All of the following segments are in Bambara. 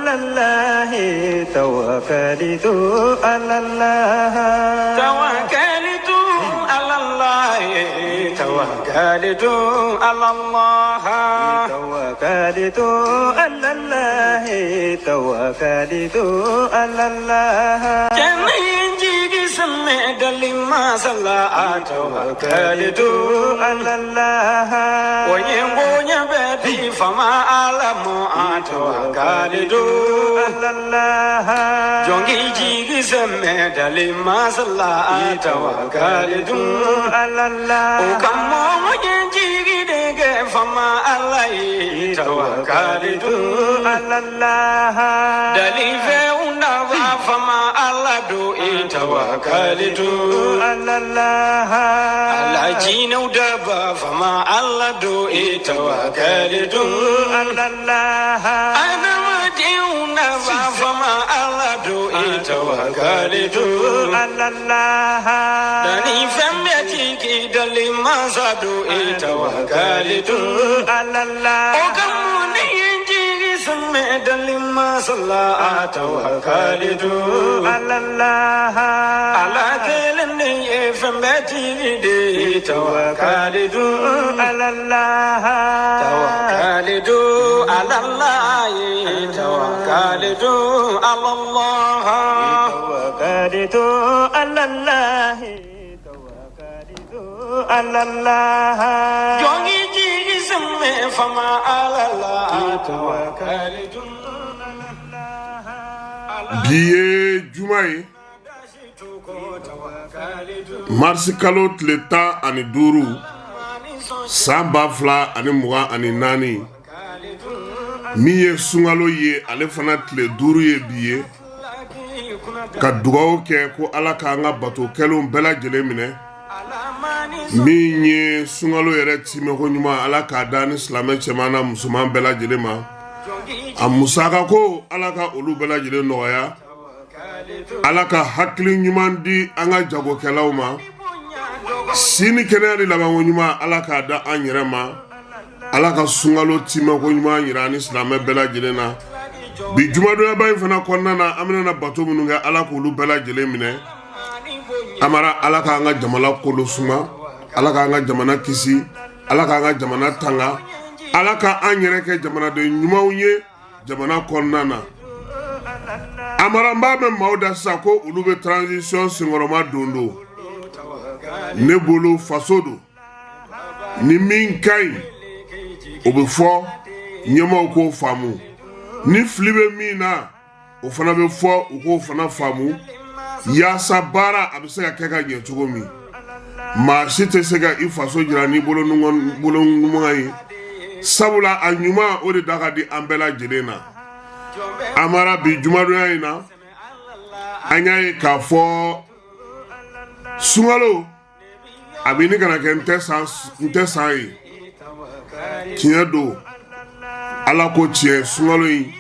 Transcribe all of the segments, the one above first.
على الله توكلت على الله توكلت على الله توكلت على الله توكلت على الله توكلت على الله جنينجي سمع دلما صلى توكلت على الله وينبوني بدي فما أعلم توكلت على الله جنينجي سمع دلما صلى توكلت على الله وكم وجنجي دك فما الله توكلت على الله دلي فيونا فما الله دو توكلت على الله على جينو دبا فما الله دو توكلت على الله أنا مديونا فما الله دو توكلت على الله دني فمتي دلي ما صدو توكلت على الله وكموني ينجي سمع دلي ما صلى توكلت على الله على كلني فمتي دي توكلت على الله توكلت على الله توكلت على الله توكلت على الله توكلت على الله جوني جي سمع فما على الله توكلت biye jumaye marsi kalo tile 15 san 2024 min ye sunkalo ye ale fana tile 5 ye biye ka dugawu kɛ ko ala k'an ka bato kɛlenw bɛɛ lajɛlen minɛ min ye sunkalo yɛrɛ timɛko ɲuman ala k'a da ni silamɛ cɛman na musoman bɛɛ lajɛlen ma a musaka ko ala ka olu bɛɛ lajɛlen nɔgɔya ala ka hakili ɲuman di an ka jagokɛlaw ma sini kɛnɛya ni labanko ɲuman ala k'a da an yɛrɛ ma ala ka sunkalo timɛko ɲuman yira ni silamɛ bɛɛ lajɛlen na bi jumadonyaba in fana kɔnɔna na an bɛna bato minnu kɛ ala k'olu bɛɛ lajɛlen minɛ amara ala k'an ka jamana kolo suma ala k'an ka jamana kisi ala k'an ka jamana tanga ala ka an yɛrɛ kɛ jamanaden ɲumanw ye jamana kɔnɔna na amara n b'a mɛn maaw da sisan ko olu bɛ transition senkɔrɔma don ne bolo faso don ni min ka ɲi o bɛ fɔ ɲɛmaaw k'o faamu ni fili bɛ min na o fana bɛ fɔ u k'o fana faamu yaasa baara a bɛ se ka kɛ ka ɲɛ cogo min maa si tɛ se ka i faso jira ni bolo ɲuman ye sabula a ɲuman o de da ka di an bɛɛ lajɛlen na amara bi jumadonya in na an y'a ye k'a fɔ sunkalo a bɛ ni kana kɛ n tɛ san ye tiɲɛ don ala ko tiɲɛ sunkalo in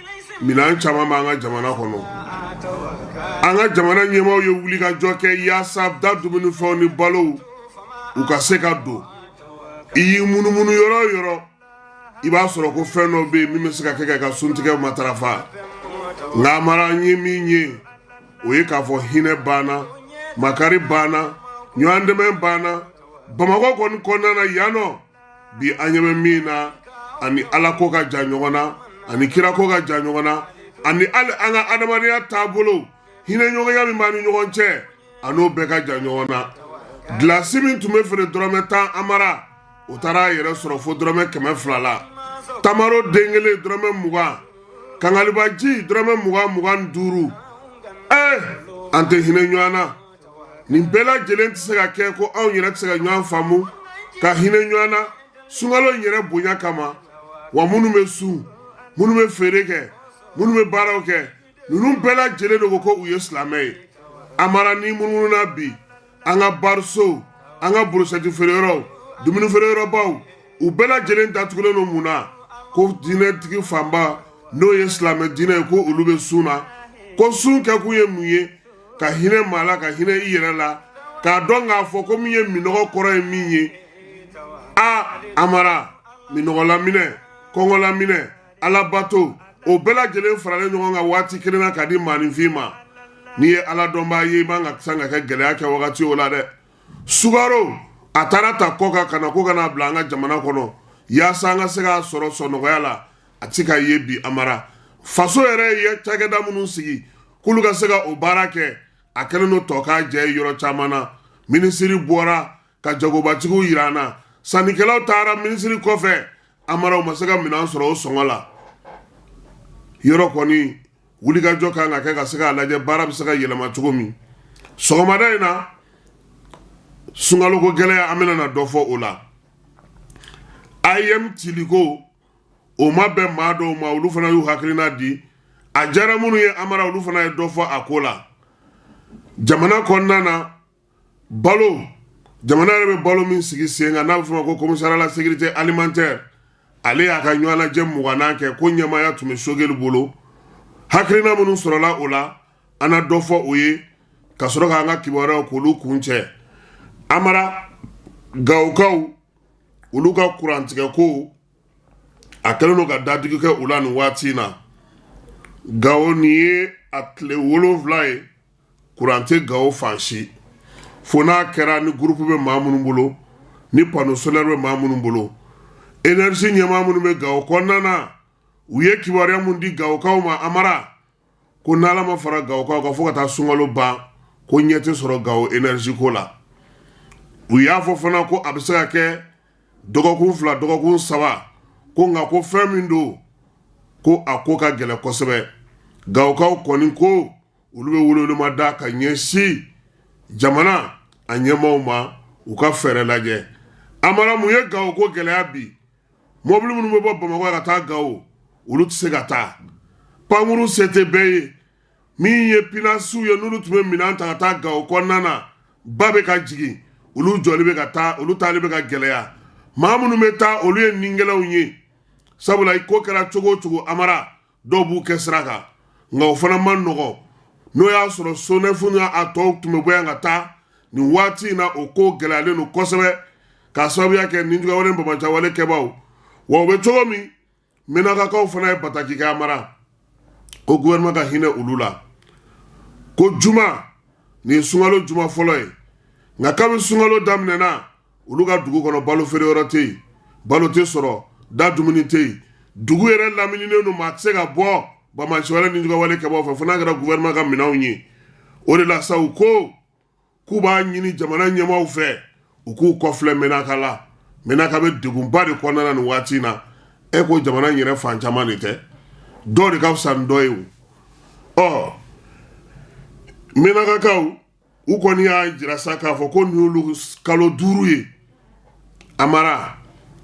minɛn caman b'an ka jamana kɔnɔ an ka jamana ɲɛmaaw ye wulikajɔ kɛ yaasa da dumunifɛnw ni balow u ka se ka don i y'i munumunu yɔrɔ o yɔrɔ i b'a sɔrɔ ko fɛn dɔ bɛ yen min bɛ se ka kɛ ka suntigɛ matarafa nka mara n ye min ye o ye k'a fɔ hinɛ banna makari banna ɲɔgɔn dɛmɛ banna bamakɔ kɔni kɔnɔna na yan nɔ bi an ɲɛ bɛ min na ani ala ko ka jan ɲɔgɔn na ani kira ko ka jan ɲɔgɔn na ani hali an ka adamadenya taabolo hinɛ ɲɔgɔnya min b'an ni ɲɔgɔn cɛ a n'o bɛɛ ka jan ɲɔgɔn na gilasi min tun bɛ feere dɔrɔmɛ 10 amara o taara a yɛrɛ sɔrɔ fo dɔrɔmɛ 200 la tamaro den kelen dɔrɔmɛ 20 kangalibaji dɔrɔmɛ 20-25 an tɛ hinɛ ɲɔgɔn na nin bɛɛ lajɛlen tɛ se ka kɛ ko anw yɛrɛ tɛ se ka ɲɔgɔn faamu ka hinɛ ɲɔgɔn na sunkalo in yɛrɛ bonya kama wa minnu bɛ sun minnu bɛ feere kɛ minnu bɛ baaraw kɛ ninnu bɛɛ lajɛlen de ko u ye silamɛ ye amara ni minnu na bi an ka barisow an ka borosɛti feereyɔrɔw dumuni feereyɔrɔbaw u bɛɛ lajɛlen datugulen don mun na ko diinɛtigi fanba n'o ye silamɛ diinɛ ye ko olu bɛ sun na ko sun kɛkun ye mun ye ka hinɛ maa la ka hinɛ i yɛrɛ la k'a dɔn k'a fɔ ko min ye minɔgɔ kɔrɔ ye min ye amara minɔgɔlaminɛ kɔngɔlaminɛ alabato o bɛɛ lajɛlen faralen ɲɔgɔn kan waati kelen na ka di maaninfin ma n'i ye ala dɔnbaa ye i man ka san ka kɛ gɛlɛya kɛ wagati o la dɛ sugaro a taara ta kɔ kan ka na ko ka n'a bila an ka jamana kɔnɔ yaasa an ka se k'a sɔrɔ sɔnɔgɔya la a ti ka ye bi Amara faso yɛrɛ ye cakɛda minnu sigi k'olu ka se ka o baara kɛ a kɛlen don tɔ k'a jɛ yɔrɔ caman na minisiri bɔra ka jagobatigiw yira an na sannikɛlaw taara minisiri kɔfɛ Amara u ma se ka minɛn sɔrɔ o sɔngɔ la yɔrɔ kɔni wulikajɔ kan ka kɛ ka se k'a lajɛ baara bɛ se ka yɛlɛma cogo min sɔgɔmada in na sunkaloko gɛlɛya an bɛna na dɔ fɔ o la IM tiliko o ma bɛn maa dɔw ma olu fana y'u hakilina di a diyara minnu ye Amara olu fana ye dɔ fɔ a ko la jamana kɔnɔna na balo jamana yɛrɛ bɛ balo min sigi sen kan n'a bɛ fɔ ma ko commissariat à la sécurité alimentaire ale y'a ka ɲɔgɔnnajɛ 20 kɛ ko ɲɛmaaya tun bɛ Sogɛli bolo hakilina minnu sɔrɔla o la an na dɔ fɔ o ye ka sɔrɔ k'an ka kibaruyaw k'olu kun cɛ Amara Gawokaw olu ka kurantigɛ ko a kɛlen don ka dadigi kɛ u la nin waati in na Gawo nin ye a tile 7 ye kuran tɛ Gawo fan si fo n'a kɛra ni groupe bɛ maa minnu bolo ni panneau solaire bɛ maa minnu bolo énergie ɲɛmaa minnu bɛ Gawo kɔnɔna na u ye kibaruya mun di Gawokaw ma Amara ko n'Ala ma fara Gawokaw kan fo ka taa sunkalo ban ko ɲɛ tɛ sɔrɔ Gawo énergie ko la u y'a fɔ fana ko a bɛ se ka kɛ dɔgɔkun 2 dɔgɔkun 3 ko nka ko fɛn min don ko a ko ka gɛlɛn kosɛbɛ Gawokaw kɔni ko olu bɛ welewelema ka ɲɛsin jamana a ɲɛmaaw ma u ka fɛɛrɛ lajɛ Amara mun ye Gawo ko gɛlɛya bi mobili minnu bɛ bɔ Bamakɔ ka taa Gawo olu tɛ se ka taa pankuru se tɛ bɛɛ ye min ye pinasiw ye n'olu tun bɛ minɛn ta ka taa Gawo kɔnɔna na ba bɛ ka jigin olu jɔli bɛ ka taa olu taali bɛ ka gɛlɛya maa minnu bɛ taa olu ye ningɛlɛw ye sabula i ko kɛra cogo o cogo Amara dɔw b'u kɛ sira kan nka o fana man nɔgɔn n'o y'a sɔrɔ SONEF a tɔw tun bɛ bɔ yan ka taa nin waati in na o ko gɛlɛyalen don kosɛbɛ k'a sababuya kɛ ninjuguya wale ni bamajan wale kɛbaaw wa o bɛ cogo min Menakakaw fana ye bataki kɛ Amara ko gouvernement ka hinɛ olu la ko juma nin ye sunkalo juma fɔlɔ ye nka kabi sunkalo daminɛna olu ka dugu kɔnɔ balo feere yɔrɔ tɛ yen balo tɛ sɔrɔ da dumuni tɛ yen dugu yɛrɛ lamininen don maa tɛ se ka bɔ bamajan wale ni ninjuguya wale kɛbaaw fɛ fo n'a kɛra gouvernement ka minɛnw ye o de la sa u ko k'u b'a ɲini jamana ɲɛmaaw fɛ u k'u kɔfilɛ Menaka la Menaka bɛ degunba de kɔnɔna na nin waati in na e ko jamana in yɛrɛ fan caman de tɛ dɔw de ka fisa ni dɔ ye o Menakakaw u kɔni y'a jira sa k'a fɔ ko nin y'olu kalo 5 ye Amara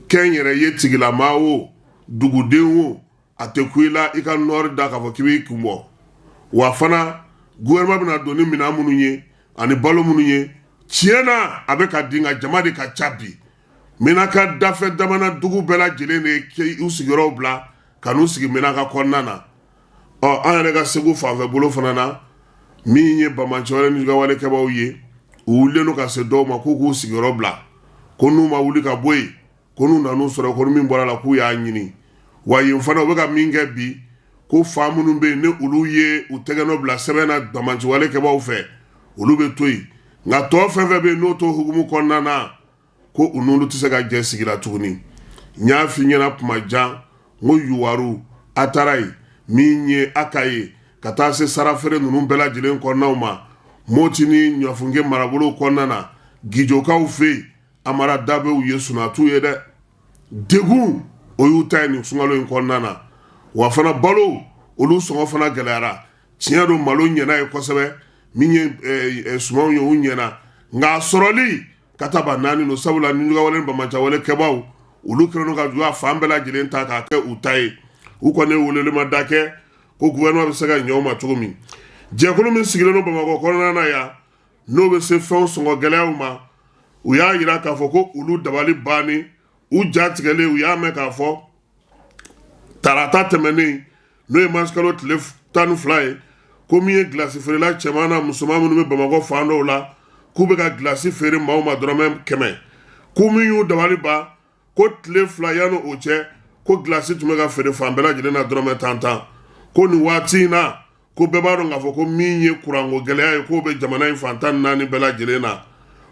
kɛnyɛrɛ ye tigilamaa o duguden o a tɛ ku i la i ka nɔɔri da k'a fɔ k'i b'i kun bɔ wa fana gouvernement bɛna don ni minɛn minnu ye ani balo minnu ye tiɲɛ na a bɛ ka di nka jama de ka ca bi Menaka dafɛ damana dugu bɛɛ lajɛlen de u sigiyɔrɔw bila ka n'u sigi Menaka kɔnɔna na an yɛrɛ ka Segu fanfɛ bolo fana na min ye bamajan wale ni ninjuguya wale kɛbaaw ye u wulilen don ka se dɔw ma k'u k'u sigiyɔrɔ bila ko n'u ma wuli ka bɔ yen ko n'u nan'u sɔrɔ ko min bɔra la k'u y'a ɲini wa yen fana u bɛ ka min kɛ bi ko fa minnu bɛ yen ni olu ye u tɛgɛnɔ bila sɛbɛn na bamajan wale kɛbaaw fɛ olu bɛ to yen nka tɔ fɛn fɛn bɛ yen n'o to hukumu kɔnɔna na ko u n'olu tɛ se ka jɛ sigi la tuguni n y'a f'i ɲɛna kuma jan n ko Yuwaru a taara yen min ye Aka ye ka taa se sarafeere ninnu bɛɛ lajɛlen kɔnɔnaw ma Moti ni Ɲɔfunge marabolow kɔnɔna na Gijokaw fɛ yen Amara da bɛ u ye Sunatu ye dɛ degun o y'u ta ye nin sunkalo in kɔnɔna na wa fana balo olu sɔngɔ fana gɛlɛyara tiɲɛ don malo ɲɛna ye kosɛbɛ min ye sumanw ye u ɲɛna nka a sɔrɔli ka taa ba 4 don sabula ninjuguya wale ni bamajan wale kɛbaaw olu kɛlen don ka juguya fan bɛɛ lajɛlen ta k'a kɛ u ta ye u kɔni ye welelema da kɛ ko gouvernement bɛ se ka ɲɛ u ma cogo min jɛkulu min sigilen don Bamakɔ kɔnɔna na yan n'o bɛ se fɛnw sɔngɔ gɛlɛyaw ma u y'a jira k'a fɔ ko olu dabali bannen u jatigɛlen u y'a mɛn k'a fɔ tarata tɛmɛnen n'o ye mars kalo tile 12 ye ko min ye gilasi feerela cɛman na musoman minnu bɛ Bamakɔ fan dɔw la k'u bɛ ka gilasi feere maaw ma dɔrɔmɛ 100 ko min y'u dabali ban ko tile 2 yanni o cɛ ko gilasi tun bɛ ka feere fan bɛɛ lajɛlen na dɔrɔmɛ 10 ko ni waati na ko bɛɛ b'a dɔn k'a fɔ ko min ye kuranko gɛlɛya ye k'o bɛ jamana in fantan naani bɛɛ lajɛlen na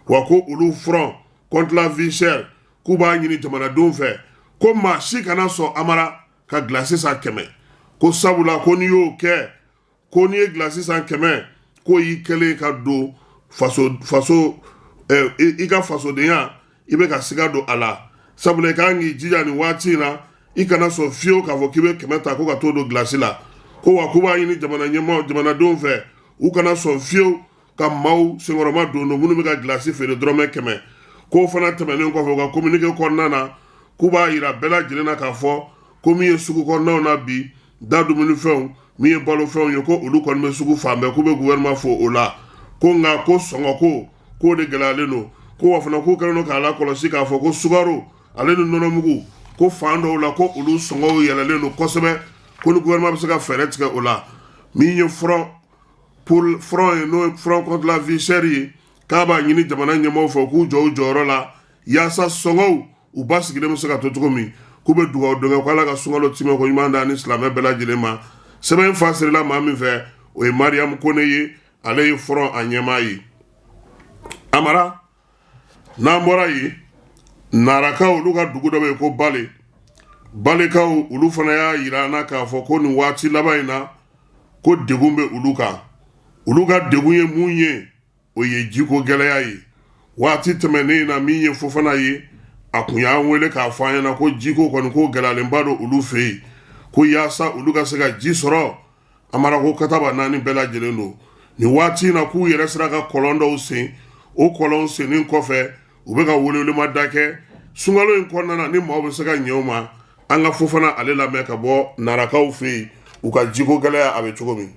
wa ko olu front contre la vie chère k'u b'a ɲini jamanadenw fɛ ko maa si kana sɔn Amara ka glasi san 100 ko sabula ko n'i y'o kɛ ko n'i ye glasi san 100 ko y'i kɛlen ka don i ka fasodenya i bɛ ka siga don a la sabula i kan k'i jija nin waati in na i kana sɔn fiyewu k'a fɔ k'i bɛ 100 ta ko ka t'o don glasi la ko wa k'u b'a ɲini jamana ɲɛmaaw jamanadenw fɛ u kana sɔn fiyewu ka maaw senkɔrɔma don minnu bɛ ka glasi feere dɔrɔmɛ 100 k'o fana tɛmɛnen kɔfɛ u ka communiqué kɔnɔna na k'u b'a yira bɛɛ lajɛlen na k'a fɔ ko min ye sugu kɔnɔnaw na bi da dumunifɛnw min ye balofɛnw ye ko olu kɔni bɛ sugu fan bɛɛ k'u bɛ gouvernement fo o la ko nka ko sɔngɔko k'o de gɛlɛyalen don ko wa fana k'u kɛlen don k'a lakɔlɔsi k'a fɔ ko sukaro ale ni nɔnɔmugu ko fan dɔw la ko olu sɔngɔw yɛlɛlen don kosɛbɛ ko ni gouvernement bɛ se ka fɛɛrɛ tigɛ o la min ye front ye n'o ye front contre la vie chère ye k'a b'a ɲini jamana ɲɛmaaw fɛ k'u jɔ u jɔyɔrɔ la yaasa sɔngɔw u ba sigilen bɛ se ka to cogo min k'u bɛ dugawu dɔn kɛ ko Ala ka sunkalo timɛ ko ɲuman da ni silamɛ bɛɛ lajɛlen ma sɛbɛn fa sirila maa min fɛ o ye Mariam Kone ye ale ye front a ɲɛmaa ye Amara n'an bɔra yen narakaw olu ka dugu dɔ bɛ yen ko balekaw olu fana y'a yira an na k'a fɔ ko nin waati laban in na ko degun bɛ olu kan olu ka degun ye mun ye o ye jiko gɛlɛya ye waati tɛmɛnen na min ye Fofana ye a kun y'an wele k'a fɔ an ɲɛna ko jiko kɔni ko gɛlɛyalenba don olu fɛ yen ko yaasa olu ka se ka ji sɔrɔ Amara ko kataba 4 bɛɛ lajɛlen don nin waati in na k'u yɛrɛ sera ka kɔlɔn dɔw sen o kɔlɔn sennen kɔfɛ u bɛ ka welewelema kɛ sunkalo in kɔnɔna na ni maaw bɛ se ka ɲɛ u ma an ka Fofana ale lamɛn ka bɔ narakaw fɛ yen u ka jiko gɛlɛya a bɛ cogo min.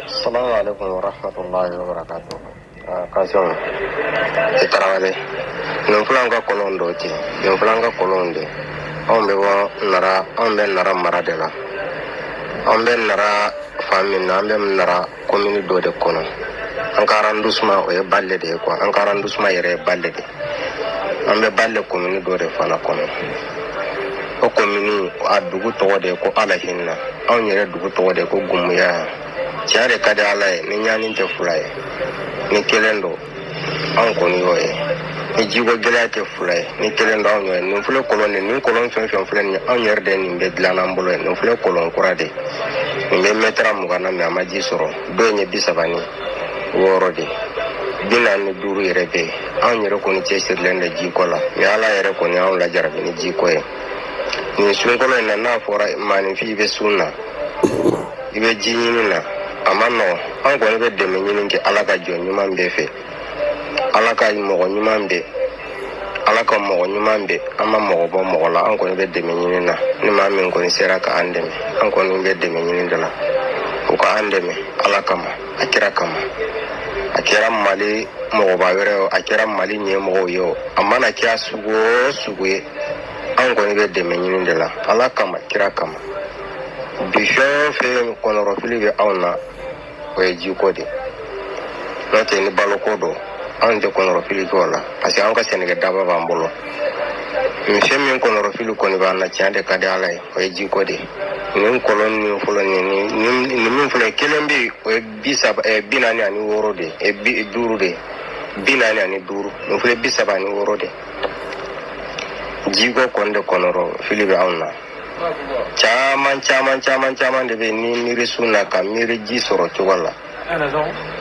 Assalamu alaikum wa rahmatullahi wa barakatuh. Kasɔn i Tarawele nin filan ka kɔlɔn dɔ ten nin filan ka kɔlɔn de anw bɛ Nara mara de la an bɛ Nara fan min na an bɛ Nara commune dɔ de kɔnɔ an ka arrondissement o ye Balle de ye quoi an ka arrondissement yɛrɛ ye Balle de an bɛ Balle commune dɔ de fana kɔnɔ o commune a dugu tɔgɔ de ye ko Ala hinna anw yɛrɛ dugu tɔgɔ de ye ko Gumuya tiɲɛ de ka di Ala ye ni ɲani tɛ fila ye ni kelen don anw kɔni y'o ye ni jiko gɛlɛya tɛ fila ye ni kelen don anw y'o ye nin filɛ kɔlɔn de nin kɔlɔn fɛn fɛn filɛ nin ye anw yɛrɛ de nin bɛ dilan an bolo ye nin filɛ kɔlɔn kura de nin bɛ mɛtira 20 na mɛ a ma ji sɔrɔ dɔ in ye 36 de 45 yɛrɛ bɛ yen anw yɛrɛ kɔni cɛsirilen de jiko la mɛ Ala yɛrɛ kɔni anw lajarabi ni jiko ye nin sunkalo in na n'a fɔra maaninfin i bɛ sun na i bɛ ji ɲini na a ma nɔgɔn an kɔni bɛ dɛmɛ ɲini kɛ Ala ka jɔn ɲuman bɛɛ fɛ Ala ka mɔgɔ ɲuman bɛɛ Ala ka mɔgɔ ɲuman bɛɛ an ma mɔgɔ bɔ mɔgɔ la an kɔni bɛ dɛmɛ ɲini na ni maa min kɔni sera ka an dɛmɛ an kɔni bɛ dɛmɛ ɲini de la u ka an dɛmɛ Ala kama a kira kama a kɛra Mali mɔgɔba wɛrɛ o a kɛra Mali ɲɛmɔgɔw ye o a mana kɛ sugu o sugu ye an kɔni bɛ dɛmɛ ɲini de la Ala kama kira kama bi fɛn o fɛn kɔnɔrɔfili bɛ anw na o ye jiko de n'o tɛ ni baloko don anw tɛ kɔnɔrɔfili kɛ o la parce que anw ka sɛnɛkɛ daba b'an bolo fɛn min kɔnɔrɔfili kɔni b'an na tiɲɛ de ka di Ala ye o ye jiko de nin kɔlɔn nin fɔlɔ nin min filɛ kelen bɛ yen o ye 46 de ye 5 de 45 nin filɛ 36 de jiko kɔni de kɔnɔrɔfili bɛ anw na caman de bɛ ni miiri sun na ka miiri ji sɔrɔ cogo la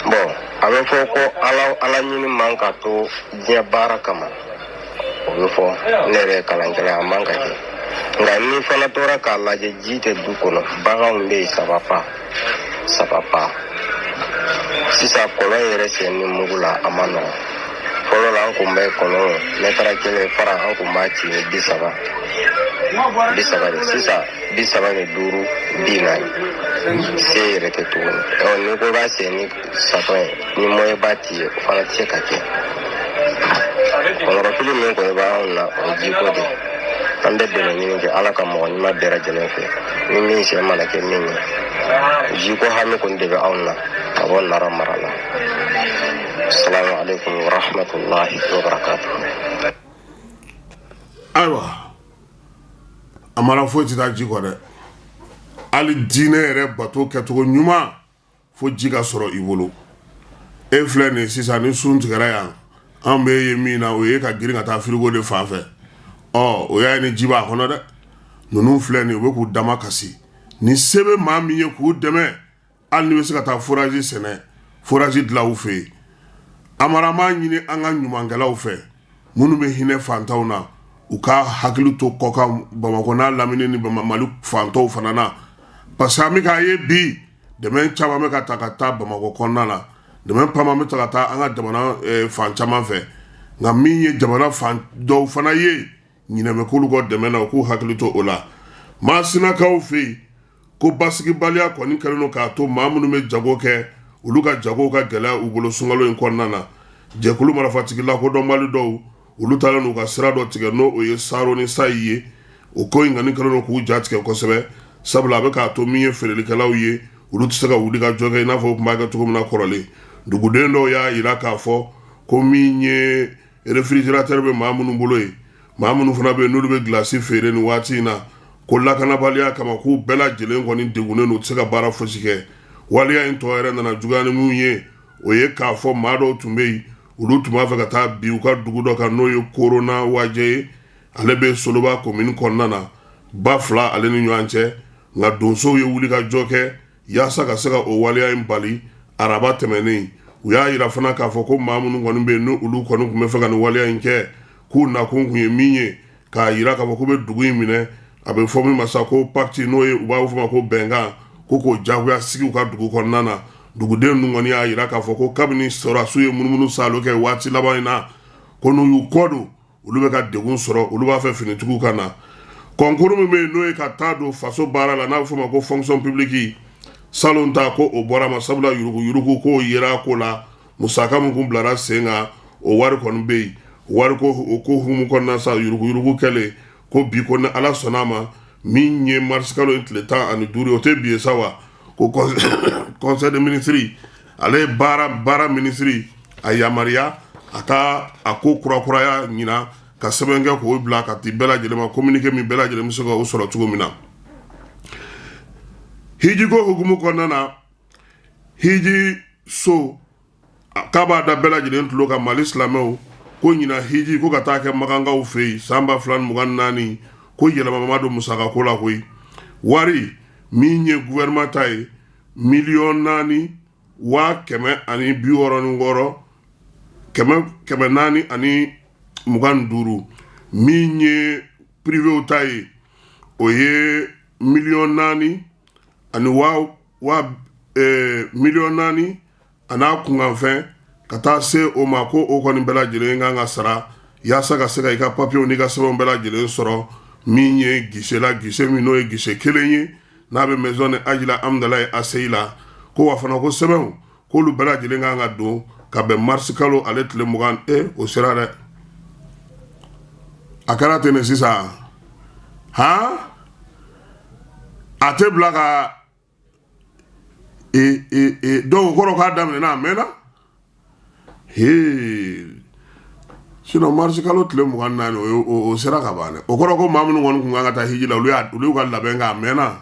bon a bɛ fɔ ko ala ɲini man ka to diɲɛ baara kama o bɛ fɔ ne yɛrɛ ye kalankɛla a man ka kɛ nka ni fana tora k'a lajɛ ji tɛ du kɔnɔ baganw bɛ yen saba pa sisan kɔlɔn yɛrɛ sen ni mugu la a ma nɔgɔn fɔlɔ la an kun bɛ kɔlɔn mɛtara 1 fara an kun b'a ci ni 30 de sisan 35 40 se yɛrɛ tɛ tuguni ni ko b'a sen ni satɔ ye ni mɔye b'a ci ye o fana tɛ se ka kɛ kɔnɔrɔfili min kɔni b'anw na o ye jiko de an bɛ dɛmɛ ɲini kɛ Ala ka mɔgɔ ɲuman bɛɛ lajɛlen fɛ ni min sɛ mana kɛ min ye jiko hami kɔni de bɛ anw na ka bɔ Nara mara la assalamu alaikum wa rahmatullahi wa barakatuh. Ayiwa Amara foyi tɛ taa ji kɔ dɛ ali diinɛ yɛrɛ bato kɛcogo ɲuman fo ji ka sɔrɔ i bolo e filɛ nin sisan ni sun tigɛra yan an bɛ ye min na o ye ka girin ka taa firigo de fan fɛ o y'a ye ni ji b'a kɔnɔ dɛ ninnu filɛ nin u bɛ k'u dama kasi ni se bɛ maa min ye k'u dɛmɛ hali ni bɛ se ka taa forazi sɛnɛ forazi dilan u fɛ yen amarama ɲini an ka ɲumankɛlaw fɛ minnu bɛ hinɛ fantanw na u ka hakili to kɔ kan Bamakɔ n'a lamini ni Mali fantanw fana na parce que an bɛ k'a ye bi dɛmɛ caman bɛ ka ta ka taa Bamakɔ kɔnɔna na dɛmɛ caman bɛ ta ka taa an ka jamana fan caman fɛ nka min ye jamana fan dɔw fana ye ɲinɛ bɛ k'olu kɔ dɛmɛ na u k'u hakili to o la Masinakaw fɛ yen ko basigibaliya kɔni kɛlen don k'a to maa minnu bɛ jago kɛ olu ka jago ka gɛlɛya u bolo sunkalo in kɔnɔna na jɛkulu marifatigila kodɔnbali dɔw olu taalen n'u ka sira dɔ tigɛ n'o ye Saro ni Sayi ye o ko in kɔni kɛlen don k'u ja tigɛ kosɛbɛ sabula a bɛ k'a to min ye feerelikɛlaw ye olu tɛ se ka wuli ka jɔ kɛ i n'a fɔ u tun b'a kɛ cogo min na kɔrɔlen duguden dɔw y'a jira k'a fɔ ko min ye réfrigérateur bɛ maa minnu bolo ye maa minnu fana bɛ yen n'olu bɛ gilasi feere nin waati in na ko lakanabaliya kama k'u bɛɛ lajɛlen kɔni degunnen don u tɛ se ka baara fosi kɛ waliya in tɔ yɛrɛ nana juguya ni mun ye o ye k'a fɔ maa dɔw tun bɛ yen olu tun b'a fɛ ka taa bin u ka dugu dɔ kan n'o ye Korona Wajɛ ye ale bɛ Soloba commune kɔnɔna na ba fila ale ni ɲɔgɔn cɛ nka donsow ye wuli ka jɔ kɛ yaasa ka se ka o waliya in bali araba tɛmɛnen u y'a jira fana k'a fɔ ko maa minnu kɔni bɛ yen n'olu kɔni tun bɛ fɛ ka nin waliya in kɛ k'u nakun kun ye min ye k'a jira k'a fɔ k'u bɛ dugu in minɛ a bɛ fɔ min ma sa ko pacte n'o ye u b'a fɔ ma ko bɛnkan ko k'o jagoya sigi u ka dugu kɔnɔna na duguden ninnu kɔni y'a jira k'a fɔ ko kabini sɔrɔdasiw ye munumunu salo kɛ waati laban in na ko n'u y'u kɔ don olu bɛ ka degun sɔrɔ olu b'a fɛ finitigiw ka na kɔnkuru min bɛ yen n'o ye ka taa don faso baara la n'a bɛ fɔ ma ko fonction publique salon ta ko o bɔra ma sabula yurugu k'o yera ko la musaka min kun bilara sen kan o wari kɔni bɛ yen wari ko o ko hukumu kɔnɔna sa yurugu kɛlen ko bi ko ni ala sɔnna ma min ye marisikalo in tile 15 o tɛ bi ye sa wa ko conseil de ministre ale ye baara ministre a yamaruya a ka a ko kurakuraya ɲina ka sɛbɛn kɛ k'o bila ka ti bɛɛ lajɛlen ma communiqué min bɛɛ lajɛlen bɛ se ka o sɔrɔ cogo min na hiji ko hukumu kɔnɔna na hiji so k'a b'a da bɛɛ lajɛlen tulo ka Mali silamɛw ko ɲina hiji ko ka taa kɛ magankaw fɛ yen san 2024 ko yɛlɛma ma don musaka ko la koyi wari min ye gouvernement ta ye 4,966,000 4,425 min ye privé ta ye o ye 4,4 n'a kunkanfɛn ka taa se o ma ko o kɔni bɛɛ lajɛlen kan ka sara yaasa ka se ka i ka papiyew n'i ka sɛbɛnw bɛɛ lajɛlen sɔrɔ min ye guichet la guichet min n'o ye guichet kelen ye n'a bɛ maison de Ajila Amdalaye ACI la ko wa fana ko sɛbɛnw k'olu bɛɛ lajɛlen kan ka don ka bɛn mars kalo ale tile 20 o sera dɛ a kɛra ten de sisan a tɛ bila ka dɔw kɔrɔ k'a daminɛna a mɛnna sinon mars kalo tile 24 o sera ka ban dɛ o kɔrɔ ko maa minnu kɔni kun kan ka taa hiji la olu y'u ka labɛn k'a mɛnna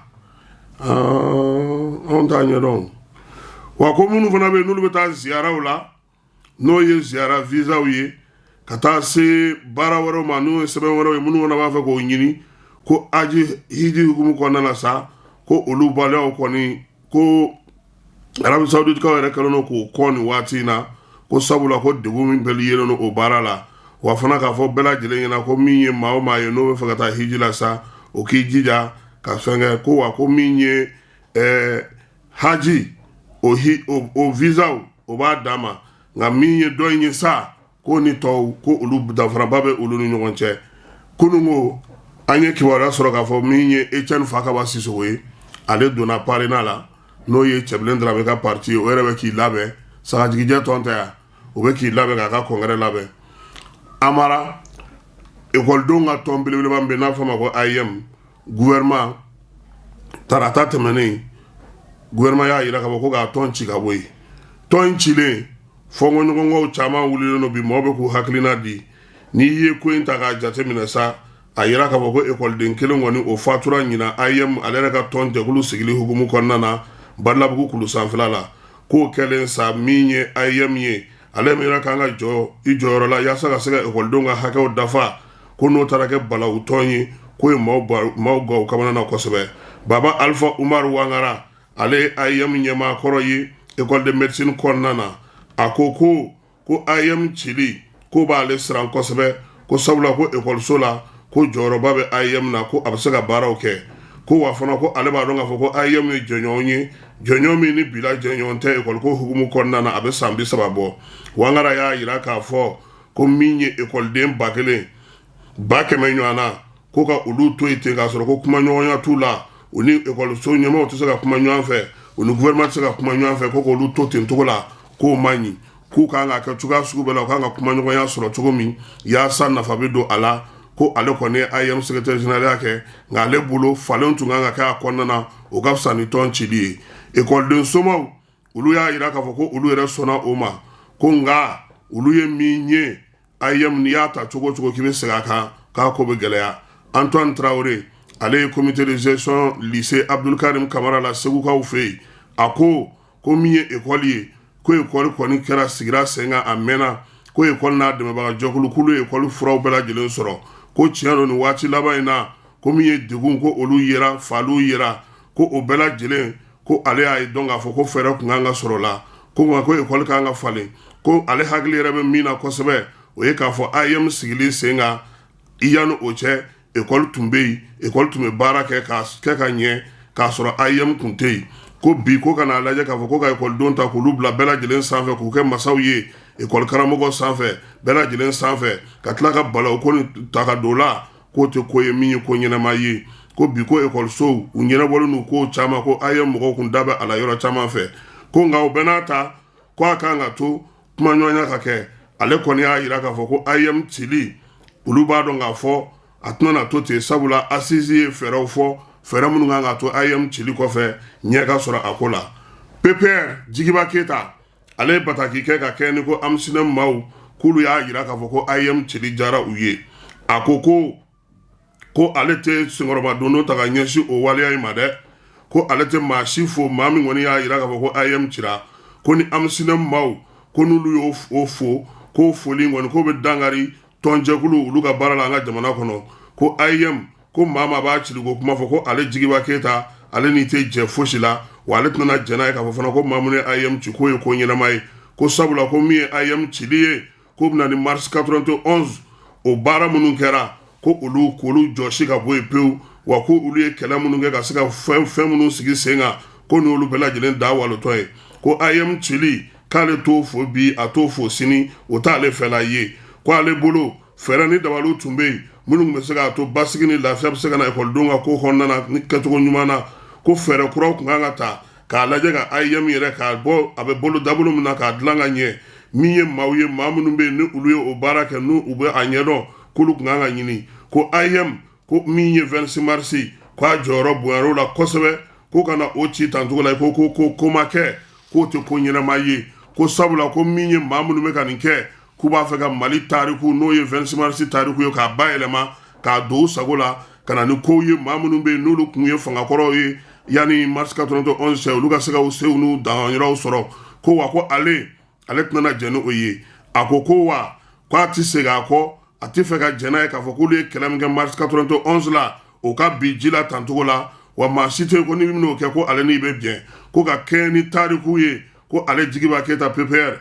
anw t'a ɲɛdɔn wa ko minnu fana bɛ yen n'olu bɛ taa ziyaraw la n'o ye ziyara visaw ye ka taa se baara wɛrɛw ma n'o ye sɛbɛn wɛrɛw ye minnu fana b'a fɛ k'o ɲini ko hiji hukumu kɔnɔna na sa ko olu baliyaw kɔni ko Arabi Saoudite kaw yɛrɛ kɛlen don k'o kɔ nin waati in na ko sabula ko degun min bɛɛ yelen don o baara la wa fana k'a fɔ bɛɛ lajɛlen ɲɛna ko min ye maa o maa ye n'o bɛ fɛ ka taa hiji la sa o k'i jija ka fɛnkɛ ko wa ko min ye haji o visaw o b'a d'a ma nka min ye dɔ in ye sa ko ni tɔw ko olu danfaraba bɛ olu ni ɲɔgɔn cɛ kunun ko an ye kibaruya sɔrɔ k'a fɔ min ye Etienne Fakaba Sisoko ye ale donna parrainage la n'o ye Cɛbilen Darabe ka parti o yɛrɛ bɛ k'i labɛn sagajigijɛ tɔn tɛ yan o bɛ k'i labɛn k'a ka congrès labɛn Amara ekɔlidenw ka tɔn belebeleba min bɛ n'a fɔ ma ko AIM gouvernement tarata tɛmɛnen gouvernement y'a jira k'a fɔ ko k'a tɔn ci ka bɔ yen tɔn in cilen fɔnkɔɲɔgɔnkɔw caman wulilen don bi mɔgɔw bɛ k'u hakilina di n'i ye ko in ta k'a jateminɛ sa a yira k'a fɔ ko ekɔliden kelen kɔni o fatura ɲina IEM ale yɛrɛ ka tɔn jɛkulu sigili hukumu kɔnɔna na Badalabugu kulu sanfɛla la k'o kɛlen sa min ye IEM ye ale min yɛrɛ kan ka jɔ i jɔyɔrɔ la yaasa ka se ka ekɔlidenw ka hakɛw dafa ko n'o taara kɛ balawu tɔn ye k'o ye maaw gaw kamana na kosɛbɛ. Baba Alpha Umar Wangara ale ye IEM ɲɛmaa kɔrɔ ye école de médecine kɔnɔna na a ko IEM cili ko b'ale siran kosɛbɛ ko sabula ko ekɔliso la ko jɔyɔrɔba bɛ IEM na ko a bɛ se ka baaraw kɛ ko wa fana ko ale b'a dɔn k'a fɔ ko IEM ye jɔnɲɔgɔn ye jɔnɲɔgɔn min ni bila jɔnɲɔgɔn tɛ ekɔliko hukumu kɔnɔna na a bɛ san 30 bɔ. Wangara y'a yira k'a fɔ ko min ye ekɔliden 1000 100 ɲɔgɔn na ko ka olu to yen ten k'a sɔrɔ ko kuma ɲɔgɔnya t'u la u ni ekɔliso ɲɛmaaw tɛ se ka kuma ɲɔgɔn fɛ u ni gouvernement tɛ se ka kuma ɲɔgɔn fɛ ko k'olu to ten cogo la k'o man ɲi k'u kan ka kɛ cogoya sugu bɛɛ la u kan ka kuma ɲɔgɔnya sɔrɔ cogo min yaasa nafa bɛ don a la ko ale kɔni ye IEM secrétaire général kɛ nka ale bolo falen tun kan ka kɛ a kɔnɔna na o ka fisa ni tɔn cili ye. Ekɔliden somaw olu y'a yira k'a fɔ ko olu yɛrɛ sɔnna o ma ko nka olu ye min ye IEM n'i y'a ta cogo cogo k'i bɛ segin a kan k'a ko bɛ gɛlɛya. Antoine Traoré ale ye comité de gestion lycée Abdulkarim Kamara la Segukaw fɛ yen a ko min ye ekɔli ye ko ekɔli kɔni kɛra sigira sen kan a mɛnna ko ekɔli n'a dɛmɛbaga jɛkulu k'olu ye ekɔli furaw bɛɛ lajɛlen sɔrɔ ko tiɲɛ don nin waati laban in na ko min ye degun ko olu yera faliw yera ko o bɛɛ lajɛlen ko ale y'a ye dɔn k'a fɔ ko fɛɛrɛ tun kan ka sɔrɔ la ko nka ko ekɔli kan ka falen ko ale hakili yɛrɛ bɛ min na kosɛbɛ o ye k'a fɔ IEM sigili sen kan i yanni o cɛ ekɔli tun bɛ yen ekɔli tun bɛ baara kɛ ka ɲɛ k'a sɔrɔ IEM tun tɛ yen ko bi ko ka n'a lajɛ k'a fɔ ko ka ekɔlidenw ta k'olu bila bɛɛ lajɛlen sanfɛ k'u kɛ masaw ye ekɔli karamɔgɔ sanfɛ bɛɛ lajɛlen sanfɛ ka tila ka balawu ko ni ta ka don la k'o tɛ ko ye min ye ko ɲɛnama ye ko bi ko ekɔlisow u ɲɛnabɔlen n'u ko caman ko IEM mɔgɔw kun da bɛ a la yɔrɔ caman fɛ ko nka o bɛɛ n'a ta ko a kan ka to kuma ɲɔgɔnya ka kɛ ale kɔni y'a yira k'a fɔ ko IEM cili olu b'a dɔn k'a fɔ a tɛna na to ten sabula assise ye fɛɛrɛw fɔ fɛɛrɛ minnu kan ka to IEM cili kɔfɛ ɲɛ ka sɔrɔ a ko la. PPR Jigiba Keyita ale ye bataki kɛ ka kɛ ni ko Amsinɛ maaw k'olu y'a yira k'a fɔ ko IEM cili diyara u ye a ko ale tɛ senkɔrɔba dondo ta ka ɲɛsin o waleya in ma dɛ ko ale tɛ maa si fo maa min kɔni y'a yira k'a fɔ ko IEM cira ko ni Amsinɛ maaw ko n'olu y'o fo k'o foli kɔni k'o bɛ dangari tɔnjɛkulu olu ka baara la an ka jamana kɔnɔ ko IEM ko maa b'a cili ko kuma fɔ ko ale Jigiba Keyita ale ni tɛ jɛ fosi la wa ale tɛna jɛn n'a ye k'a fɔ fana ko maa minnu ye IEM ci k'o ye ko ɲɛnama ye ko sabula ko min ye IEM cili ye ko bɛna ni mars 91 o baara minnu kɛra ko k'olu jɔsi ka bɔ yen pewu wa ko olu ye kɛlɛ minnu kɛ ka se ka fɛn minnu sigi sen kan ko ni olu bɛɛ lajɛlen da walotɔ ye ko IEM cili k'ale t'o fo bi a t'o fo sini o t'ale fɛla ye ko ale bolo fɛɛrɛ ni dabaliw tun bɛ yen minnu bɛ se k'a to basigi ni lafiya bɛ se ka na ekɔlidenw ka ko kɔnɔna na ni kɛcogo ɲuman na ko fɛɛrɛ kuraw tun kan ka ta k'a lajɛ ka IEM yɛrɛ k'a bɔ a bɛ bolo dabolo min na k'a dilan ka ɲɛ min ye maaw ye maa minnu bɛ yen ni olu ye o baara kɛ n'u bɛ a ɲɛdɔn k'olu tun kan ka ɲini ko IEM ko min ye 26 mars k'a jɔyɔrɔ bonyara o la kosɛbɛ ko ka na o ci tancogo la ko ma kɛ k'o tɛ ko ɲɛnama ye ko sabula ko min ye maa minnu bɛ ka nin kɛ k'u b'a fɛ ka Mali tariku n'o ye 26 mars tariku ye k'a bayɛlɛma k'a don u sago la ka na ni kow ye maa minnu bɛ yen n'olu kun ye fangakɔrɔw ye yanni mars 91 cɛ olu ka se ka u sew n'u danyɔrɔw sɔrɔ ko wa ko ale tɛna jɛn ni o ye a ko wa k'a tɛ segin a kɔ a tɛ fɛ ka jɛn n'a ye k'a fɔ k'olu ye kɛlɛ min kɛ mars 91 la o ka bi ji la tancogo la wa maa si tɛ yen ko ni bɛ n'o kɛ ko ale n'i bɛ bɛn ko ka kɛ ni tariku ye ko ale Jigiba Keyita PPR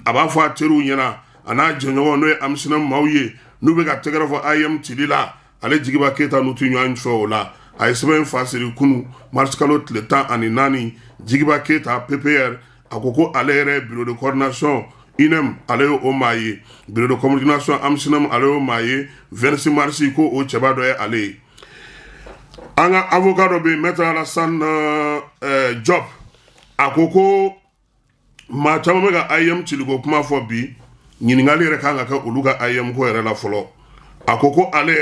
a b'a fɔ a teriw ɲɛna a n'a jɛɲɔgɔn n'o ye Amsinɛ maaw ye n'u bɛ ka tɛgɛrɛ fɔ IEM cili la ale Jigiba Keyita n'u tɛ ɲɔgɔn fɛ o la a ye sɛbɛn fa siri kunu mars kalo tile 14 Jigiba Keyita PPR a ko ale yɛrɛ bureau de coordination INEM ale y'o maa ye bureau de communication Amsinɛ ale y'o maa ye 26 mars ko o cɛba dɔ ye ale ye. An ka avocat dɔ bɛ yen Maître Alassane Diop a ko maa caman bɛ ka IEM ciliko kuma fɔ bi ɲininkali yɛrɛ kan ka kɛ olu ka IEM ko yɛrɛ la fɔlɔ a ko ale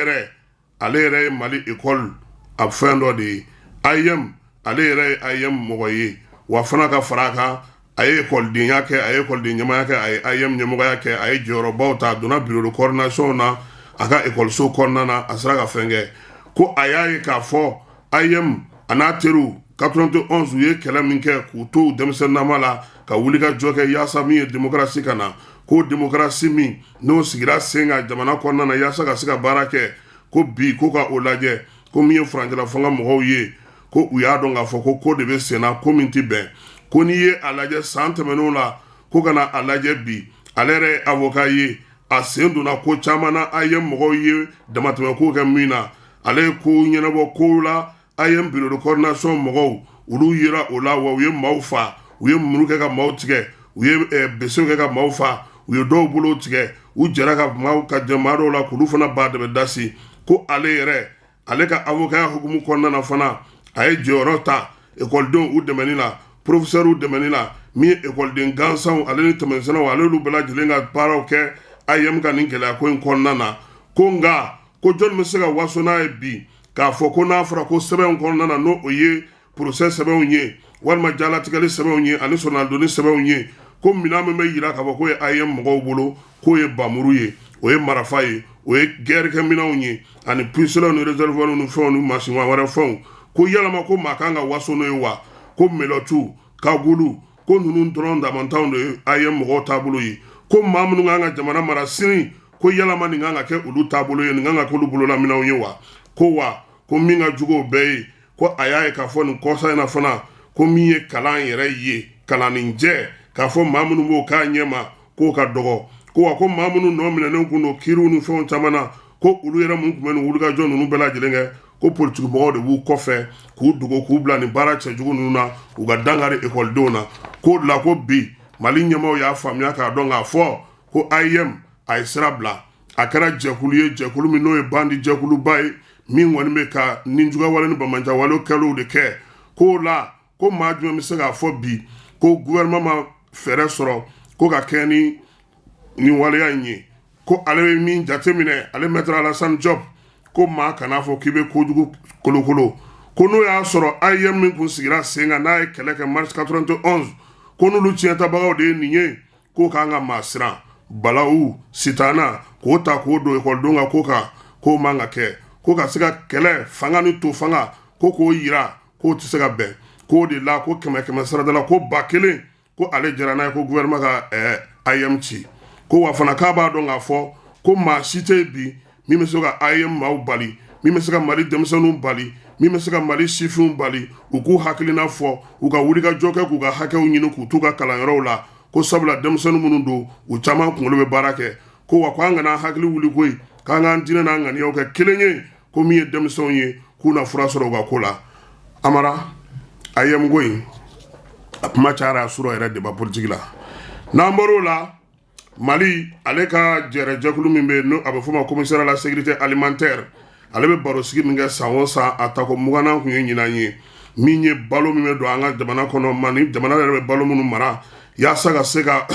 yɛrɛ ye Mali école a fɛn dɔ de ye IEM ale yɛrɛ ye IEM mɔgɔ ye wa fana ka fara a kan a ye écoledenya kɛ a ye écoleden ɲɛmaya kɛ a ye IEM ɲɛmɔgɔya kɛ a ye jɔyɔrɔbaw ta a donna bureau de coordination na aka ekɔliso kɔnɔna na a sera ka fɛn kɛ ko a y'a ye k'a fɔ IM a n'a teriw 91 u ye kɛlɛ min kɛ k'u to denmisɛnninama la ka wuli ka jɔ kɛ yaasa min ye démocratie ka na ko démocratie min n'o sigira sen kan jamana kɔnɔna na yaasa ka se ka baara kɛ ko bi ko ka o lajɛ ko min ye furancɛla fanga mɔgɔw ye ko u y'a dɔn k'a fɔ ko de bɛ sen na ko min tɛ bɛn ko n'i ye a lajɛ san tɛmɛnenw la ko ka na a lajɛ bi ale yɛrɛ ye avocat ye a sen donna ko caman na a ye mɔgɔw ye damatɛmɛkow kɛ min na ale ye kow ɲɛnabɔ kow la a ye bureau de coordination mɔgɔw olu yera o la wa u ye maaw fa u ye muru kɛ ka maaw tigɛ u ye besew kɛ ka maaw fa u ye dɔw bolo tigɛ u jɛra ka maaw ka jɛmaa dɔw la k'olu fana ba dɛmɛ dasi ko ale yɛrɛ ale ka avocat hukumu kɔnɔna na fana a ye jɔyɔrɔ ta ekɔlidenw u dɛmɛni la professeur dɛmɛni la min ye ekɔliden gansanw ale ni tɛmɛsɛnɛw ale olu bɛɛ lajɛlen ka baaraw kɛ IM ka nin gɛlɛya ko in kɔnɔna na ko nka ko jɔn bɛ se ka waso n'a ye bi k'a fɔ ko n'a fɔra ko sɛbɛnw kɔnɔna na n'o o ye procès sɛbɛnw ye walima jalatigɛli sɛbɛnw ye ani sɔrɔnadonni sɛbɛnw ye ko minɛn min bɛ yira k'a fɔ k'o ye IM mɔgɔw bolo k'o ye bamuru ye o ye marifa ye o ye gɛrikɛ minɛnw ye ani pucelɛnw ni réservoirs ni fɛnw ni mansinwa wɛrɛ fɛnw ko yalama ko maa kan ka waso n'o ye wa ko mɛlɔtu kagulu ko ninnu dɔrɔn damantanw de ye IM mɔgɔw taabolo ye ko maa minnu kan ka jamana mara sini ko yalama nin kan ka kɛ olu taabolo ye nin kan ka k'olu bololaminɛw ye wa ko min ka jugu o bɛɛ ye ko a y'a ye k'a fɔ nin kɔsa in na fana ko min ye kalan yɛrɛ ye kalaninjɛ k'a fɔ maa minnu b'o k'a ɲɛma k'o ka dɔgɔ ko wa ko maa minnu nɔ minɛnen kun don kiiriw ni fɛnw caman na ko olu yɛrɛ mun tun bɛ nin wulikajɔ ninnu bɛɛ lajɛlen kɛ ko politiki mɔgɔw de b'u kɔfɛ k'u dogo k'u bila nin baara cɛjugu ninnu na u ka dangari ekɔlidenw na ko la ko bi mali ɲɛmaw y'a faamuya k'a dɔn k'a fɔ ko IM a ye sira bila a kɛra jɛkulu ye jɛkulu min n'o ye bandi jɛkuluba ye min kɔni bɛ ka ninjuguya wale ni bamaja walew kɛliw de kɛ k'o la ko maa jumɛn bɛ se k'a fɔ bi ko gouvernement ma fɛɛrɛ sɔrɔ ko ka kɛ ni nin waleya in ye ko ale bɛ min jateminɛ ale maître Alassane Diop ko maa kan'a fɔ k'i bɛ kojugu kolokolo ko n'o y'a sɔrɔ IM min kun sigira sen kan n'a ye kɛlɛ kɛ mars 91 ko n'olu tiɲɛtabagaw de ye nin ye k'o k'an ka maa siran balawu sitana k'o ta k'o don ekɔlidenw ka ko kan k'o man ka kɛ ko ka se ka kɛlɛ fanga ni to fanga ko k'o yira k'o tɛ se ka bɛn k'o de la ko 100 sarada la ko 1000 ko ale jɛra n'a ye ko gouvernement ka IM ci ko wa fana k'a b'a dɔn k'a fɔ ko maa si tɛ bi min bɛ se ka IM maaw bali min bɛ se ka mali denmisɛnninw bali min bɛ se ka mali sifinw bali u k'u hakilina fɔ u ka wulikajɔ kɛ k'u ka hakɛw ɲini k'u t'u ka kalanyɔrɔw la ko sabula denmisɛnnin minnu don u caman kunkolo bɛ baara kɛ ko wa ko an kana hakili wuli koyi k'an k'an diinɛ n'an ŋaniyaw kɛ kelen ye ko min ye denmisɛnw ye k'u na fura sɔrɔ u ka ko la Amara IM ko in a kuma cayara a sɔrɔ yɛrɛ débat politique la n'an bɔr'o la Mali ale ka jɛrɛjɛkulu min bɛ n'o a bɛ fɔ ma commissaire à la sécurité alimentaire ale bɛ baro sigi min kɛ san o san a tako 20 kun ye ɲinan ye min ye balo min bɛ don an ka jamana kɔnɔ mani jamana yɛrɛ bɛ balo minnu mara yaasa ka se ka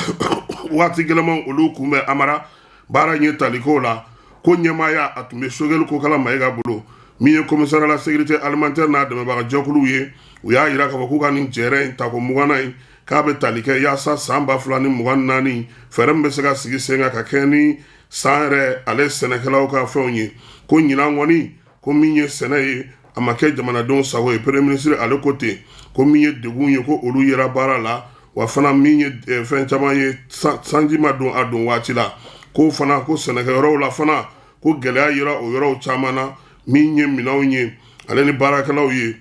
waati gɛlɛnmanw olu kunbɛn Amara baara ɲɛ talikow la ko ɲɛmaaya a tun bɛ Sogɛli Kokala Mayiga bolo min ye commissaire à la sécurité alimentaire n'a dɛmɛbaga jɛkuluw ye u y'a jira k'a fɔ k'u ka nin jɛrɛ in tako 20 in k'a bɛ tali kɛ yaasa san 2024 fɛɛrɛ min bɛ se ka sigi sen kan ka kɛ ni san yɛrɛ ale sɛnɛkɛlaw ka fɛnw ye ko ɲinan kɔni ko min ye sɛnɛ ye a ma kɛ jamanadenw sago ye premier ministre ale ko ten ko min ye degun ye ko olu yera baara la wa fana min ye fɛn caman ye sanji ma don a don waati la ko fana ko sɛnɛkɛyɔrɔw la fana ko gɛlɛya yera o yɔrɔw caman na min ye minɛnw ye ale ni baarakɛlaw ye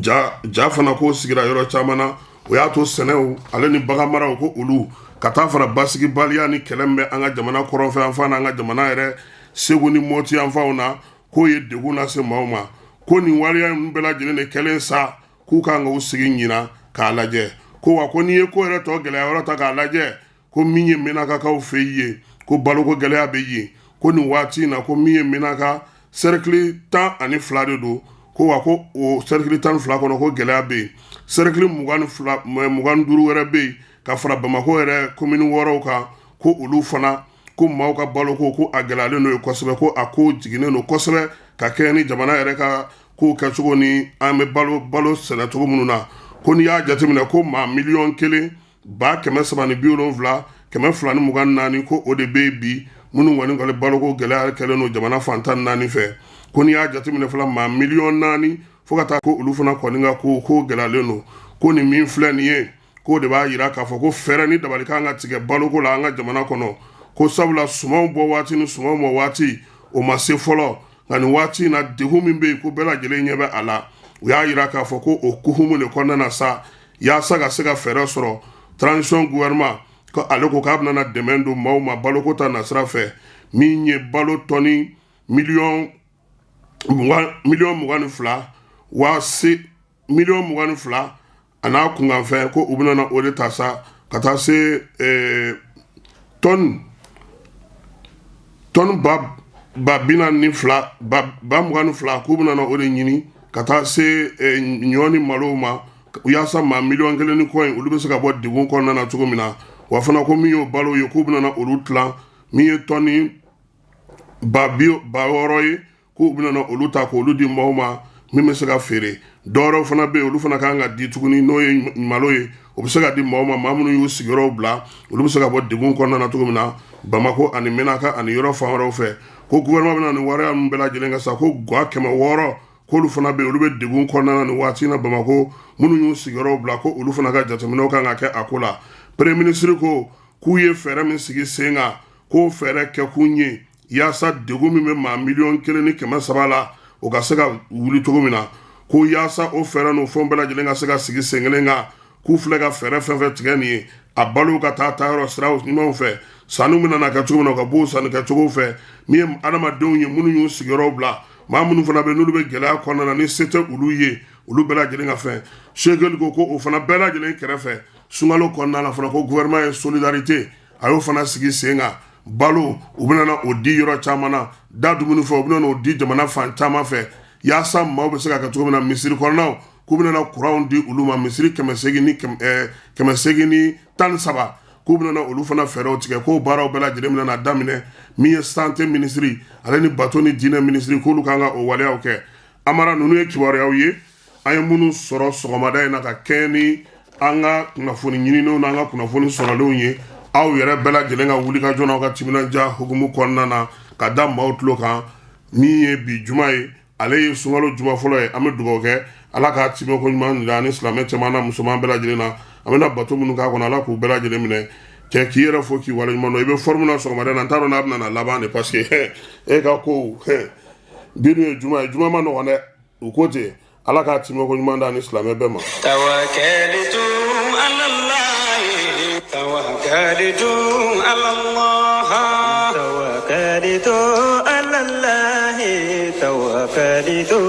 ja fana ko sigira yɔrɔ caman na o y'a to sɛnɛw ale ni bagan maraw ko olu ka taa fara basigibaliya ni kɛlɛ min bɛ an ka jamana kɔrɔnfɛ yan fan n'an ka jamana yɛrɛ segu ni mɔti yan fanw na k'o ye degun lase maaw ma ko nin waleya ninnu bɛɛ lajɛlen de kɛlen sa k'u kan ka u sigi ɲina k'a lajɛ ko wa ko n'i ye ko yɛrɛ tɔ gɛlɛya yɔrɔ ta k'a lajɛ ko min ye menakakaw fɛ ye ko baloko gɛlɛya bɛ yen ko nin waati in na ko min ye menaka cercle 12 de don ko wa ko o cercle 12 kɔnɔ ko gɛlɛya bɛ yen cercle 25 wɛrɛ bɛ yen ka fara Bamako yɛrɛ commune 6 kan ko olu fana ko maaw ka baloko ko a gɛlɛyalen n'o ye kosɛbɛ ko a ko jiginnen n'o kosɛbɛ ka kɛ ni jamana yɛrɛ ka ko kɛcogo ni an bɛ balo sɛnɛcogo minnu na ko n'i y'a jateminɛ ko maa 1,370,070 224 ko o de bɛ bi minnu kɔni kale baloko gɛlɛya kɛlen no jamana fantan naani fɛ ko ni y'a jateminɛ fana maa miliyɔn 4 fo ka taa ko olu fana kɔni ka ko gɛlɛyalen no ko ni min filɛ nin ye ko de b'a yira k'a fɔ ko fɛɛrɛ ni dabali kan ka tigɛ baloko la an ka jamana kɔnɔ ko sabula sumaw bɔ waati ni sumaw mɔ waati o ma se fɔlɔ nka nin waati na degun min bɛ yen ko bɛɛ lajɛlen ɲɛ bɛ a la u y'a yira k'a fɔ ko o kuhumu de kɔnɔna na sa yaasa ka se ka fɛɛrɛ sɔrɔ transition gouvernement ko ale ko k'a bɛna dɛmɛ don maaw ma baloko ta nasira fɛ min ye balo tɔni miliyɔn 22 a n'a kunkanfɛn ko u bɛna o de ta sa ka taa se tɔni ba 22 k'u bɛna o de ɲini ka taa se ɲɔ ni malo ma yaasa maa miliyɔn 1 ni kɔ in olu bɛ se ka bɔ degun kɔnɔna na cogo min na wa fana ko min y'o balo ye k'u bɛna olu tilan min ye tɔni ba 600 ye k'u bɛna olu ta k'olu di maaw ma min bɛ se ka feere dɔwɛrɛw fana bɛ yen olu fana kan ka di tuguni n'o ye malo ye o bɛ se ka di maaw ma maa minnu y'u sigiyɔrɔw bila olu bɛ se ka bɔ degun kɔnɔna na cogo min na Bamako ani Menaka ani yɔrɔ fan wɛrɛw fɛ ko gouvernement bɛna nin wariya ninnu bɛɛ lajɛlen ka sa ko ga 600 k'olu fana bɛ yen olu bɛ degun kɔnɔna na nin waati in na Bamako minnu y'u sigiyɔrɔw bila ko olu fana ka jateminɛw kan ka kɛ a ko la premier ministre ko k'u ye fɛɛrɛ min sigi sen kan k'o fɛɛrɛ kɛ kun ye yaasa degun min bɛ maa miliyɔn 1 ni 300 la o ka se ka wuli cogo min na ko yaasa o fɛɛrɛ n'o fɛnw bɛɛ lajɛlen ka se ka sigi sen kelen kan k'u filɛ ka fɛɛrɛ fɛn fɛn tigɛ nin ye a balo ka taa yɔrɔ siraw ɲumanw fɛ sanu bɛna na kɛ cogo min na o ka b'o sanu kɛ cogo fɛ min ye adamadenw ye minnu y'u sigiyɔrɔw bila maa minnu fana bɛ n'olu bɛ gɛlɛya kɔnɔna na ni se tɛ olu ye olu bɛɛ lajɛlen ka fɛn Shekeli ko o fana bɛɛ lajɛlen kɛrɛfɛ sunkalo kɔnɔna na fana ko gouvernement ye solidarité a y'o fana sigi sen kan balo u bɛna o di yɔrɔ caman na da dumuni fɛ u bɛna o di jamana fan caman fɛ yaasa maaw bɛ se ka kɛ cogo min na misiri kɔnɔnaw k'u bɛna kuranw di olu ma misiri 800 ni 13 k'u bɛna olu fana fɛɛrɛw tigɛ k'o baaraw bɛɛ lajɛlen bɛna daminɛ min ye santé ministre ale ni bato ni diinɛ ministre k'olu kan ka o waleyaw kɛ amara ninnu ye kibaruyaw ye an ye minnu sɔrɔ sɔgɔmada in na ka kɛɲɛ ni an ka kunnafoni ɲinininw n'an ka kunnafoni sɔrɔlenw ye aw yɛrɛ bɛɛ lajɛlen ka wuli ka jɔ n'aw ka timinanja hukumu kɔnɔna na ka da maaw tulo kan min ye bi juma ye ale ye sunkalo juma fɔlɔ ye an bɛ dugawu kɛ ala k'a timɛ ko ɲuman jira ani silamɛ cɛman na musoman bɛɛ lajɛlen na an bɛna bato minnu k'a kɔnɔ ala k'u bɛɛ lajɛlen minɛ cɛ k'i yɛrɛ fo k'i waleɲuman dɔn i bɛ forme na sɔgɔmada in na n t'a dɔn n'a bɛna laban de parce que e ka ko bi dun ye juma ye juma ma nɔgɔn dɛ u ko ten ala k'a timɛ ko ɲuman da ani silamɛ bɛɛ ma. Tawakkaltu ala Allah tawakkaltu ala Allah tawakkaltu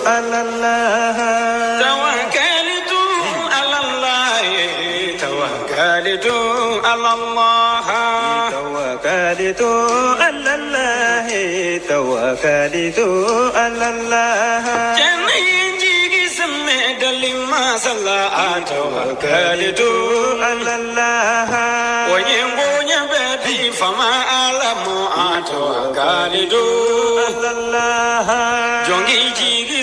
ala Allah tawakkaltu ala Allah tawakkaltu ala Allah tawakkaltu ala Allah tawakkaltu ala Allah tawakkaltu ala Allah tawakkaltu ala Allah wa yengonya beti fama alamu tawakkaltu ala Allah jongi jigi